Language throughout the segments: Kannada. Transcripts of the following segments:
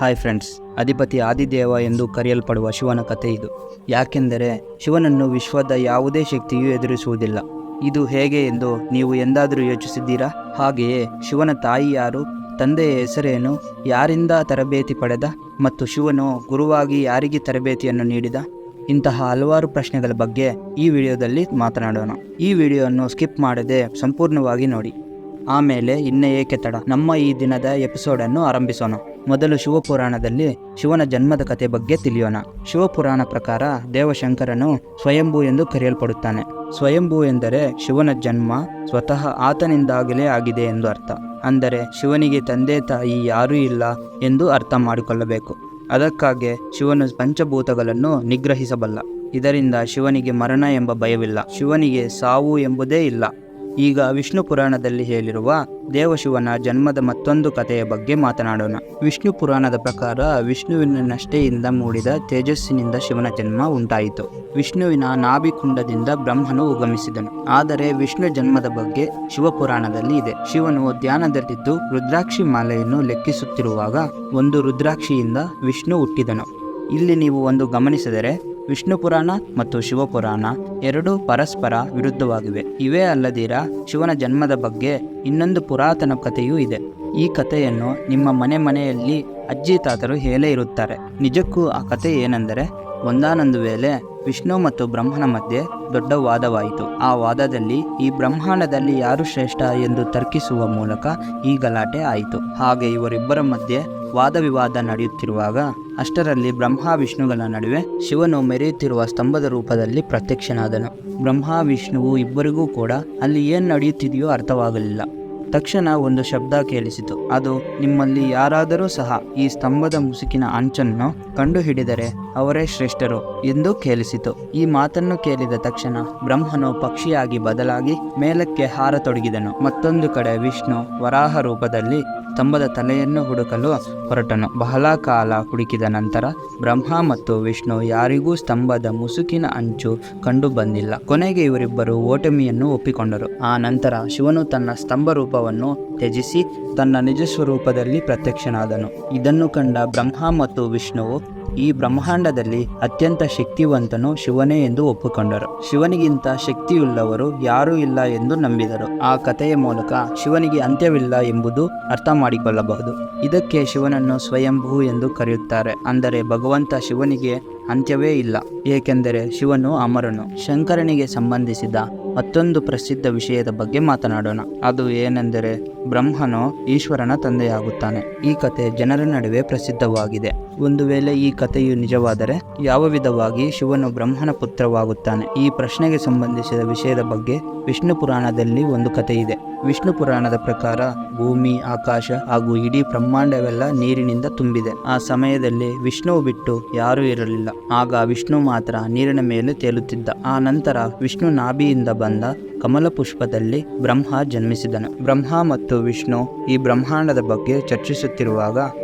ಹಾಯ್ ಫ್ರೆಂಡ್ಸ್, ಅಧಿಪತಿ ಆದಿದೇವ ಎಂದು ಕರೆಯಲ್ಪಡುವ ಶಿವನ ಕಥೆ ಇದು. ಯಾಕೆಂದರೆ ಶಿವನನ್ನು ವಿಶ್ವದ ಯಾವುದೇ ಶಕ್ತಿಯೂ ಎದುರಿಸುವುದಿಲ್ಲ. ಇದು ಹೇಗೆ ಎಂದು ನೀವು ಎಂದಾದರೂ ಯೋಚಿಸಿದ್ದೀರಾ? ಹಾಗೆಯೇ ಶಿವನ ತಾಯಿ ಯಾರು, ತಂದೆಯ ಹೆಸರೇನು, ಯಾರಿಂದ ತರಬೇತಿ ಪಡೆದ ಮತ್ತು ಶಿವನು ಗುರುವಾಗಿ ಯಾರಿಗೆ ತರಬೇತಿಯನ್ನು ನೀಡಿದ? ಇಂತಹ ಹಲವಾರು ಪ್ರಶ್ನೆಗಳ ಬಗ್ಗೆ ಈ ವಿಡಿಯೋದಲ್ಲಿ ಮಾತನಾಡೋಣ. ಈ ವಿಡಿಯೋವನ್ನು ಸ್ಕಿಪ್ ಮಾಡದೆ ಸಂಪೂರ್ಣವಾಗಿ ನೋಡಿ. ಆಮೇಲೆ ಇನ್ನೇ ಏಕೆ ತಡ, ನಮ್ಮ ಈ ದಿನದ ಎಪಿಸೋಡನ್ನು ಆರಂಭಿಸೋಣ. ಮೊದಲು ಶಿವಪುರಾಣದಲ್ಲಿ ಶಿವನ ಜನ್ಮದ ಕಥೆ ಬಗ್ಗೆ ತಿಳಿಯೋಣ. ಶಿವಪುರಾಣ ಪ್ರಕಾರ ದೇವಶಂಕರನು ಸ್ವಯಂಭೂ ಎಂದು ಕರೆಯಲ್ಪಡುತ್ತಾನೆ. ಸ್ವಯಂಭೂ ಎಂದರೆ ಶಿವನ ಜನ್ಮ ಸ್ವತಃ ಆತನಿಂದಾಗಲೇ ಆಗಿದೆ ಎಂದು ಅರ್ಥ. ಅಂದರೆ ಶಿವನಿಗೆ ತಂದೆ ತಾಯಿ ಯಾರೂ ಇಲ್ಲ ಎಂದು ಅರ್ಥ ಮಾಡಿಕೊಳ್ಳಬೇಕು. ಅದಕ್ಕಾಗಿ ಶಿವನು ಪಂಚಭೂತಗಳನ್ನು ನಿಗ್ರಹಿಸಬಲ್ಲ. ಇದರಿಂದ ಶಿವನಿಗೆ ಮರಣ ಎಂಬ ಭಯವಿಲ್ಲ, ಶಿವನಿಗೆ ಸಾವು ಎಂಬುದೇ ಇಲ್ಲ. ಈಗ ವಿಷ್ಣು ಪುರಾಣದಲ್ಲಿ ಹೇಳಿರುವ ದೇವಶಿವನ ಜನ್ಮದ ಮತ್ತೊಂದು ಕಥೆಯ ಬಗ್ಗೆ ಮಾತನಾಡೋಣ. ವಿಷ್ಣು ಪುರಾಣದ ಪ್ರಕಾರ ವಿಷ್ಣುವಿನ ನಷ್ಟೆಯಿಂದ ಮೂಡಿದ ತೇಜಸ್ಸಿನಿಂದ ಶಿವನ ಜನ್ಮ ಉಂಟಾಯಿತು. ವಿಷ್ಣುವಿನ ನಾಭಿಕುಂಡದಿಂದ ಬ್ರಹ್ಮನು ಉಗಮಿಸಿದನು. ಆದರೆ ವಿಷ್ಣು ಜನ್ಮದ ಬಗ್ಗೆ ಶಿವಪುರಾಣದಲ್ಲಿ ಇದೆ. ಶಿವನು ಧ್ಯಾನದಲ್ಲಿದ್ದು ರುದ್ರಾಕ್ಷಿ ಮಾಲೆಯನ್ನು ಲೆಕ್ಕಿಸುತ್ತಿರುವಾಗ ಒಂದು ರುದ್ರಾಕ್ಷಿಯಿಂದ ವಿಷ್ಣು ಹುಟ್ಟಿದನು. ಇಲ್ಲಿ ನೀವು ಒಂದು ಗಮನಿಸಿದರೆ ವಿಷ್ಣು ಪುರಾಣ ಮತ್ತು ಶಿವಪುರಾಣ ಎರಡೂ ಪರಸ್ಪರ ವಿರುದ್ಧವಾಗಿವೆ. ಇವೇ ಅಲ್ಲದಿರ ಶಿವನ ಜನ್ಮದ ಬಗ್ಗೆ ಇನ್ನೊಂದು ಪುರಾತನ ಕಥೆಯೂ ಇದೆ. ಈ ಕಥೆಯನ್ನು ನಿಮ್ಮ ಮನೆಯಲ್ಲಿ ಅಜ್ಜಿ ತಾತರು ಹೇಳೇ ಇರುತ್ತಾರೆ. ನಿಜಕ್ಕೂ ಆ ಕಥೆ ಏನೆಂದರೆ, ಒಂದಾನೊಂದು ವೇಳೆ ವಿಷ್ಣು ಮತ್ತು ಬ್ರಹ್ಮನ ಮಧ್ಯೆ ದೊಡ್ಡ ವಾದವಾಯಿತು. ಆ ವಾದದಲ್ಲಿ ಈ ಬ್ರಹ್ಮಾಂಡದಲ್ಲಿ ಯಾರು ಶ್ರೇಷ್ಠ ಎಂದು ತರ್ಕಿಸುವ ಮೂಲಕ ಈ ಗಲಾಟೆ ಆಯಿತು. ಹಾಗೆ ಇವರಿಬ್ಬರ ಮಧ್ಯೆ ವಾದ ವಿವಾದ ನಡೆಯುತ್ತಿರುವಾಗ ಅಷ್ಟರಲ್ಲಿ ಬ್ರಹ್ಮ ವಿಷ್ಣುಗಳ ನಡುವೆ ಶಿವನು ಮೆರೆಯುತ್ತಿರುವ ಸ್ತಂಭದ ರೂಪದಲ್ಲಿ ಪ್ರತ್ಯಕ್ಷನಾದನು. ಬ್ರಹ್ಮ ವಿಷ್ಣುವು ಇಬ್ಬರಿಗೂ ಕೂಡ ಅಲ್ಲಿ ಏನು ನಡೆಯುತ್ತಿದೆಯೋ ಅರ್ಥವಾಗಲಿಲ್ಲ. ತಕ್ಷಣ ಒಂದು ಶಬ್ದ ಕೇಳಿಸಿತು. ಅದು, ನಿಮ್ಮಲ್ಲಿ ಯಾರಾದರೂ ಸಹ ಈ ಸ್ತಂಭದ ಮುಸುಕಿನ ಅಂಚನ್ನು ಕಂಡುಹಿಡಿದರೆ ಅವರೇ ಶ್ರೇಷ್ಠರು ಎಂದು ಕೇಳಿಸಿತು. ಈ ಮಾತನ್ನು ಕೇಳಿದ ತಕ್ಷಣ ಬ್ರಹ್ಮನು ಪಕ್ಷಿಯಾಗಿ ಬದಲಾಗಿ ಮೇಲಕ್ಕೆ ಹಾರತೊಡಗಿದನು. ಮತ್ತೊಂದು ಕಡೆ ವಿಷ್ಣು ವರಾಹ ರೂಪದಲ್ಲಿ ಸ್ತಂಭದ ತಲೆಯನ್ನು ಹುಡುಕಲು ಹೊರಟನು. ಬಹಳ ಕಾಲ ಹುಡುಕಿದ ನಂತರ ಬ್ರಹ್ಮ ಮತ್ತು ವಿಷ್ಣು ಯಾರಿಗೂ ಸ್ತಂಭದ ಮುಸುಕಿನ ಅಂಚು ಕಂಡು ಬಂದಿಲ್ಲ. ಕೊನೆಗೆ ಇವರಿಬ್ಬರು ಓಟಮಿಯನ್ನು ಒಪ್ಪಿಕೊಂಡರು. ಆ ನಂತರ ಶಿವನು ತನ್ನ ಸ್ತಂಭ ರೂಪವನ್ನು ತ್ಯಜಿಸಿ ತನ್ನ ನಿಜ ಸ್ವರೂಪದಲ್ಲಿ ಪ್ರತ್ಯಕ್ಷನಾದನು. ಇದನ್ನು ಕಂಡ ಬ್ರಹ್ಮ ಮತ್ತು ವಿಷ್ಣುವು ಈ ಬ್ರಹ್ಮಾಂಡದಲ್ಲಿ ಅತ್ಯಂತ ಶಕ್ತಿವಂತನು ಶಿವನೇ ಎಂದು ಒಪ್ಪಿಕೊಂಡರು. ಶಿವನಿಗಿಂತ ಶಕ್ತಿಯುಳ್ಳವರು ಯಾರೂ ಇಲ್ಲ ಎಂದು ನಂಬಿದರು. ಆ ಕಥೆಯ ಮೂಲಕ ಶಿವನಿಗೆ ಅಂತ್ಯವಿಲ್ಲ ಎಂಬುದು ಅರ್ಥ ಮಾಡಿಕೊಳ್ಳಬಹುದು. ಇದಕ್ಕೆ ಶಿವನನ್ನು ಸ್ವಯಂಭೂ ಎಂದು ಕರೆಯುತ್ತಾರೆ. ಅಂದರೆ ಭಗವಂತ ಶಿವನಿಗೆ ಅಂತ್ಯವೇ ಇಲ್ಲ, ಏಕೆಂದರೆ ಶಿವನು ಅಮರನು. ಶಂಕರನಿಗೆ ಸಂಬಂಧಿಸಿದ ಮತ್ತೊಂದು ಪ್ರಸಿದ್ಧ ವಿಷಯದ ಬಗ್ಗೆ ಮಾತನಾಡೋಣ. ಅದು ಏನೆಂದರೆ, ಬ್ರಹ್ಮನು ಈಶ್ವರನ ತಂದೆಯಾಗುತ್ತಾನೆ. ಈ ಕಥೆ ಜನರ ನಡುವೆ ಪ್ರಸಿದ್ಧವಾಗಿದೆ. ಒಂದು ವೇಳೆ ಈ ಕಥೆಯು ನಿಜವಾದರೆ ಯಾವ ವಿಧವಾಗಿ ಶಿವನು ಬ್ರಹ್ಮನ ಪುತ್ರವಾಗುತ್ತಾನೆ? ಈ ಪ್ರಶ್ನೆಗೆ ಸಂಬಂಧಿಸಿದ ವಿಷಯದ ಬಗ್ಗೆ ವಿಷ್ಣು ಪುರಾಣದಲ್ಲಿ ಒಂದು ಕಥೆ ಇದೆ. ವಿಷ್ಣು ಪುರಾಣದ ಪ್ರಕಾರ ಭೂಮಿ, ಆಕಾಶ ಹಾಗೂ ಇಡೀ ಬ್ರಹ್ಮಾಂಡವೆಲ್ಲ ನೀರಿನಿಂದ ತುಂಬಿದೆ. ಆ ಸಮಯದಲ್ಲಿ ವಿಷ್ಣು ಬಿಟ್ಟು ಯಾರೂ ಇರಲಿಲ್ಲ. ಆಗ ವಿಷ್ಣು ಮಾತ್ರ ನೀರಿನ ಮೇಲೆ ತೇಲುತ್ತಿದ್ದ. ಆ ನಂತರ ವಿಷ್ಣು ನಾಭಿಯಿಂದ ಬಂದ ಕಮಲ ಪುಷ್ಪದಲ್ಲಿ ಬ್ರಹ್ಮ ಜನ್ಮಿಸಿದನು. ಬ್ರಹ್ಮ ಮತ್ತು ವಿಷ್ಣು ಈ ಬ್ರಹ್ಮಾಂಡದ ಬಗ್ಗೆ ಚರ್ಚಿಸುತ್ತಿರುವಾಗ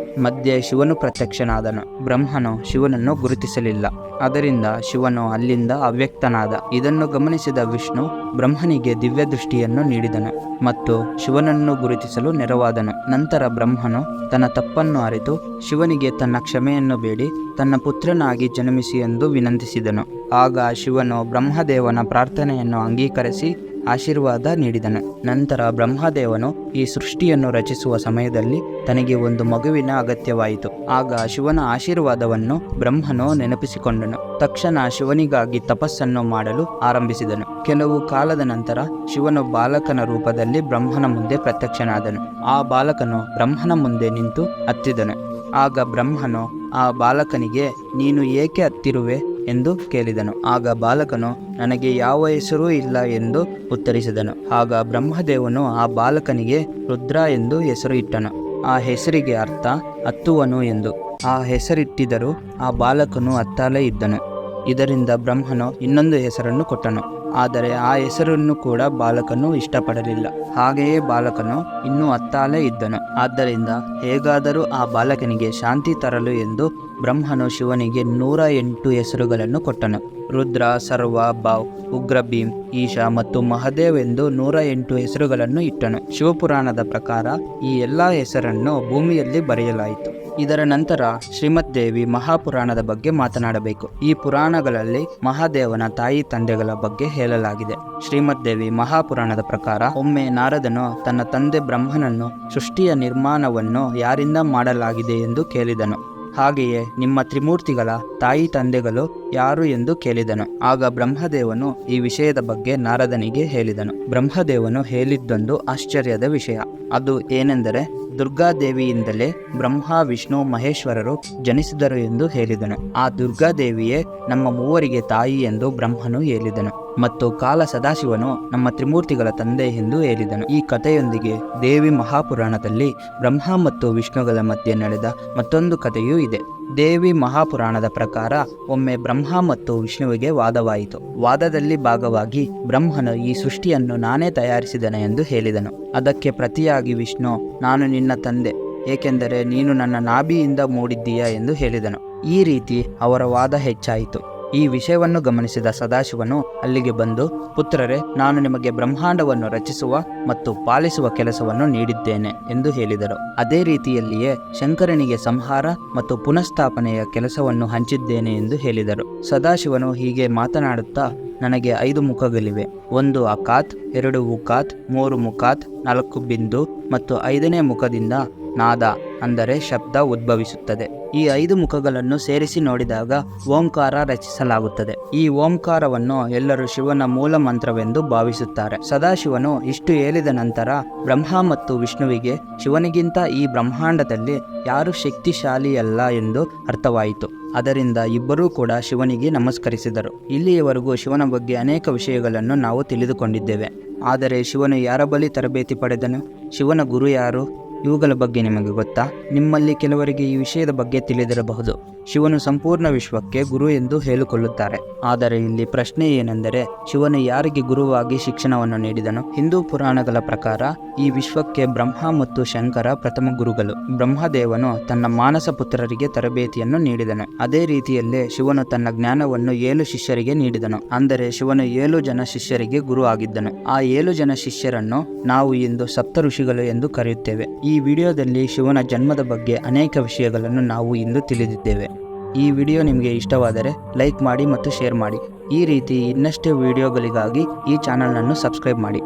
ಮಧ್ಯೆ ಶಿವನು ಪ್ರತ್ಯಕ್ಷನಾದನು. ಬ್ರಹ್ಮನು ಶಿವನನ್ನು ಗುರುತಿಸಲಿಲ್ಲ. ಅದರಿಂದ ಶಿವನು ಅಲ್ಲಿಂದ ಅವ್ಯಕ್ತನಾದ. ಇದನ್ನು ಗಮನಿಸಿದ ವಿಷ್ಣು ಬ್ರಹ್ಮನಿಗೆ ದಿವ್ಯ ದೃಷ್ಟಿಯನ್ನು ನೀಡಿದನು ಮತ್ತು ಶಿವನನ್ನು ಗುರುತಿಸಲು ನೆರವಾದನು. ನಂತರ ಬ್ರಹ್ಮನು ತನ್ನ ತಪ್ಪನ್ನು ಅರಿತು ಶಿವನಿಗೆ ತನ್ನ ಕ್ಷಮೆಯನ್ನು ಬೇಡಿ ತನ್ನ ಪುತ್ರನಾಗಿ ಜನ್ಮಿಸಿ ಎಂದು ವಿನಂತಿಸಿದನು. ಆಗ ಶಿವನು ಬ್ರಹ್ಮದೇವನ ಪ್ರಾರ್ಥನೆಯನ್ನು ಅಂಗೀಕರಿಸಿ ಆಶೀರ್ವಾದ ನೀಡಿದನು. ನಂತರ ಬ್ರಹ್ಮದೇವನು ಈ ಸೃಷ್ಟಿಯನ್ನು ರಚಿಸುವ ಸಮಯದಲ್ಲಿ ತನಗೆ ಒಂದು ಮಗುವಿನ ಅಗತ್ಯವಾಯಿತು. ಆಗ ಶಿವನ ಆಶೀರ್ವಾದವನ್ನು ಬ್ರಹ್ಮನು ನೆನಪಿಸಿಕೊಂಡನು. ತಕ್ಷಣ ಶಿವನಿಗಾಗಿ ತಪಸ್ಸನ್ನು ಮಾಡಲು ಆರಂಭಿಸಿದನು. ಕೆಲವು ಕಾಲದ ನಂತರ ಶಿವನು ಬಾಲಕನ ರೂಪದಲ್ಲಿ ಬ್ರಹ್ಮನ ಮುಂದೆ ಪ್ರತ್ಯಕ್ಷನಾದನು. ಆ ಬಾಲಕನು ಬ್ರಹ್ಮನ ಮುಂದೆ ನಿಂತು ಅತ್ತಿದನು. ಆಗ ಬ್ರಹ್ಮನು ಆ ಬಾಲಕನಿಗೆ, ನೀನು ಏಕೆ ಅತ್ತಿರುವೆ ಎಂದು ಕೇಳಿದನು. ಆಗ ಬಾಲಕನು, ನನಗೆ ಯಾವ ಹೆಸರೂ ಇಲ್ಲ ಎಂದು ಉತ್ತರಿಸಿದನು. ಆಗ ಬ್ರಹ್ಮದೇವನು ಆ ಬಾಲಕನಿಗೆ ರುದ್ರ ಎಂದು ಹೆಸರು ಇಟ್ಟನು. ಆ ಹೆಸರಿಗೆ ಅರ್ಥ ಅತ್ತುವನು ಎಂದು. ಆ ಹೆಸರಿಟ್ಟಿದ್ದರೂ ಆ ಬಾಲಕನು ಅತ್ತಲೇ ಇದ್ದನು. ಇದರಿಂದ ಬ್ರಹ್ಮನು ಇನ್ನೊಂದು ಹೆಸರನ್ನು ಕೊಟ್ಟನು. ಆದರೆ ಆ ಹೆಸರನ್ನು ಕೂಡ ಬಾಲಕನು ಇಷ್ಟಪಡಲಿಲ್ಲ. ಹಾಗೆಯೇ ಬಾಲಕನು ಇನ್ನೂ ಅತ್ತಾಲೇ ಇದ್ದನು. ಆದ್ದರಿಂದ ಹೇಗಾದರೂ ಆ ಬಾಲಕನಿಗೆ ಶಾಂತಿ ತರಲು ಎಂದು ಬ್ರಹ್ಮನು ಶಿವನಿಗೆ 108 ಹೆಸರುಗಳನ್ನು ಕೊಟ್ಟನು. ರುದ್ರ, ಸರ್ವ, ಭಾವ್, ಉಗ್ರ ಭೀಮ್, ಈಶ ಮತ್ತು ಮಹದೇವ್ ಎಂದು 108 ಹೆಸರುಗಳನ್ನು ಇಟ್ಟನು. ಶಿವಪುರಾಣದ ಪ್ರಕಾರ ಈ ಎಲ್ಲ ಹೆಸರನ್ನು ಭೂಮಿಯಲ್ಲಿ ಬರೆಯಲಾಯಿತು. ಇದರ ನಂತರ ಶ್ರೀಮದ್ ದೇವಿ ಮಹಾಪುರಾಣದ ಬಗ್ಗೆ ಮಾತನಾಡಬೇಕು. ಈ ಪುರಾಣಗಳಲ್ಲಿ ಮಹಾದೇವನ ತಾಯಿ ತಂದೆಗಳ ಬಗ್ಗೆ ಹೇಳಲಾಗಿದೆ. ಶ್ರೀಮದ್ ದೇವಿ ಮಹಾಪುರಾಣದ ಪ್ರಕಾರ ಒಮ್ಮೆ ನಾರದನು ತನ್ನ ತಂದೆ ಬ್ರಹ್ಮನನ್ನು ಸೃಷ್ಟಿಯ ನಿರ್ಮಾಣವನ್ನು ಯಾರಿಂದ ಮಾಡಲಾಗಿದೆ ಎಂದು ಕೇಳಿದನು. ಹಾಗೆಯೇ ನಿಮ್ಮ ತ್ರಿಮೂರ್ತಿಗಳ ತಾಯಿ ತಂದೆಗಳು ಯಾರು ಎಂದು ಕೇಳಿದನು. ಆಗ ಬ್ರಹ್ಮದೇವನು ಈ ವಿಷಯದ ಬಗ್ಗೆ ನಾರದನಿಗೆ ಹೇಳಿದನು. ಬ್ರಹ್ಮದೇವನು ಹೇಳಿದ್ದೊಂದು ಆಶ್ಚರ್ಯದ ವಿಷಯ. ಅದು ಏನೆಂದರೆ ದುರ್ಗಾದೇವಿಯಿಂದಲೇ ಬ್ರಹ್ಮ ವಿಷ್ಣು ಮಹೇಶ್ವರರು ಜನಿಸಿದರು ಎಂದು ಹೇಳಿದನು. ಆ ದುರ್ಗಾದೇವಿಯೇ ನಮ್ಮ ಮೂವರಿಗೆ ತಾಯಿ ಎಂದು ಬ್ರಹ್ಮನು ಹೇಳಿದನು ಮತ್ತು ಕಾಲ ಸದಾಶಿವನು ನಮ್ಮ ತ್ರಿಮೂರ್ತಿಗಳ ತಂದೆ ಎಂದು ಹೇಳಿದನು. ಈ ಕಥೆಯೊಂದಿಗೆ ದೇವಿ ಮಹಾಪುರಾಣದಲ್ಲಿ ಬ್ರಹ್ಮ ಮತ್ತು ವಿಷ್ಣುಗಳ ಮಧ್ಯೆ ನಡೆದ ಮತ್ತೊಂದು ಕಥೆಯೂ ಇದೆ. ದೇವಿ ಮಹಾಪುರಾಣದ ಪ್ರಕಾರ ಒಮ್ಮೆ ಬ್ರಹ್ಮ ಮತ್ತು ವಿಷ್ಣುವಿಗೆ ವಾದವಾಯಿತು. ವಾದದಲ್ಲಿ ಭಾಗವಾಗಿ ಬ್ರಹ್ಮನು ಈ ಸೃಷ್ಟಿಯನ್ನು ನಾನೇ ತಯಾರಿಸಿದನು ಎಂದು ಹೇಳಿದನು. ಅದಕ್ಕೆ ಪ್ರತಿಯಾಗಿ ವಿಷ್ಣು, ನಾನು ನಿನ್ನ ತಂದೆ, ಏಕೆಂದರೆ ನೀನು ನನ್ನ ನಾಭಿಯಿಂದ ಮೂಡಿದ್ದೀಯಾ ಎಂದು ಹೇಳಿದನು. ಈ ರೀತಿ ಅವರ ವಾದ ಹೆಚ್ಚಾಯಿತು. ಈ ವಿಷಯವನ್ನು ಗಮನಿಸಿದ ಸದಾಶಿವನು ಅಲ್ಲಿಗೆ ಬಂದು, ಪುತ್ರರೇ, ನಾನು ನಿಮಗೆ ಬ್ರಹ್ಮಾಂಡವನ್ನು ರಚಿಸುವ ಮತ್ತು ಪಾಲಿಸುವ ಕೆಲಸವನ್ನು ನೀಡಿದ್ದೇನೆ ಎಂದು ಹೇಳಿದರು. ಅದೇ ರೀತಿಯಲ್ಲಿಯೇ ಶಂಕರನಿಗೆ ಸಂಹಾರ ಮತ್ತು ಪುನಃಸ್ಥಾಪನೆಯ ಕೆಲಸವನ್ನು ಹಂಚಿದ್ದೇನೆ ಎಂದು ಹೇಳಿದರು. ಸದಾಶಿವನು ಹೀಗೆ ಮಾತನಾಡುತ್ತಾ, ನನಗೆ 5 ಮುಖಗಳಿವೆ. 1 ಅಕಾತ್, 2 ಉಕಾತ್, 3 ಮುಖಾತ್, 4 ಬಿಂದು ಮತ್ತು 5ನೇ ಮುಖದಿಂದ ನಾದ ಅಂದರೆ ಶಬ್ದ ಉದ್ಭವಿಸುತ್ತದೆ. ಈ 5 ಮುಖಗಳನ್ನು ಸೇರಿಸಿ ನೋಡಿದಾಗ ಓಂಕಾರ ರಚಿಸಲಾಗುತ್ತದೆ. ಈ ಓಂಕಾರವನ್ನು ಎಲ್ಲರೂ ಶಿವನ ಮೂಲ ಮಂತ್ರವೆಂದು ಭಾವಿಸುತ್ತಾರೆ. ಸದಾಶಿವನು ಇಷ್ಟು ಹೇಳಿದ ನಂತರ ಬ್ರಹ್ಮ ಮತ್ತು ವಿಷ್ಣುವಿಗೆ ಶಿವನಿಗಿಂತ ಈ ಬ್ರಹ್ಮಾಂಡದಲ್ಲಿ ಯಾರು ಶಕ್ತಿಶಾಲಿಯಲ್ಲ ಎಂದು ಅರ್ಥವಾಯಿತು. ಅದರಿಂದ ಇಬ್ಬರೂ ಕೂಡ ಶಿವನಿಗೆ ನಮಸ್ಕರಿಸಿದರು. ಇಲ್ಲಿಯವರೆಗೂ ಶಿವನ ಬಗ್ಗೆ ಅನೇಕ ವಿಷಯಗಳನ್ನು ನಾವು ತಿಳಿದುಕೊಂಡಿದ್ದೇವೆ. ಆದರೆ ಶಿವನು ಯಾರ ಬಳಿ ತರಬೇತಿ ಪಡೆದನು? ಶಿವನ ಗುರು ಯಾರು? ಇವುಗಳ ಬಗ್ಗೆ ನಿಮಗೆ ಗೊತ್ತಾ? ನಿಮ್ಮಲ್ಲಿ ಕೆಲವರಿಗೆ ಈ ವಿಷಯದ ಬಗ್ಗೆ ತಿಳಿದಿರಬಹುದು. ಶಿವನು ಸಂಪೂರ್ಣ ವಿಶ್ವಕ್ಕೆ ಗುರು ಎಂದು ಹೇಳಿಕೊಳ್ಳುತ್ತಾರೆ. ಆದರೆ ಇಲ್ಲಿ ಪ್ರಶ್ನೆ ಏನೆಂದರೆ, ಶಿವನು ಯಾರಿಗೆ ಗುರುವಾಗಿ ಶಿಕ್ಷಣವನ್ನು ನೀಡಿದನು? ಹಿಂದೂ ಪುರಾಣಗಳ ಪ್ರಕಾರ ಈ ವಿಶ್ವಕ್ಕೆ ಬ್ರಹ್ಮ ಮತ್ತು ಶಂಕರ ಪ್ರಥಮ ಗುರುಗಳು. ಬ್ರಹ್ಮದೇವನು ತನ್ನ ಮಾನಸ ಪುತ್ರರಿಗೆ ತರಬೇತಿಯನ್ನು ನೀಡಿದನು. ಅದೇ ರೀತಿಯಲ್ಲೇ ಶಿವನು ತನ್ನ ಜ್ಞಾನವನ್ನು 7 ಶಿಷ್ಯರಿಗೆ ನೀಡಿದನು. ಅಂದರೆ ಶಿವನು 7 ಜನ ಶಿಷ್ಯರಿಗೆ ಗುರು ಆಗಿದ್ದನು. ಆ 7 ಜನ ಶಿಷ್ಯರನ್ನು ನಾವು ಇಂದು ಸಪ್ತ ಋಷಿಗಳು ಎಂದು ಕರೆಯುತ್ತೇವೆ. ಈ ವಿಡಿಯೋದಲ್ಲಿ ಶಿವನ ಜನ್ಮದ ಬಗ್ಗೆ ಅನೇಕ ವಿಷಯಗಳನ್ನು ನಾವು ಇಂದು ತಿಳಿದಿದ್ದೇವೆ. ಈ ವಿಡಿಯೋ ನಿಮಗೆ ಇಷ್ಟವಾದರೆ ಲೈಕ್ ಮಾಡಿ ಮತ್ತು ಶೇರ್ ಮಾಡಿ. ಈ ರೀತಿ ಇನ್ನಷ್ಟು ವಿಡಿಯೋಗಳಿಗಾಗಿ ಈ ಚಾನಲನ್ನು ಸಬ್ಸ್ಕ್ರೈಬ್ ಮಾಡಿ.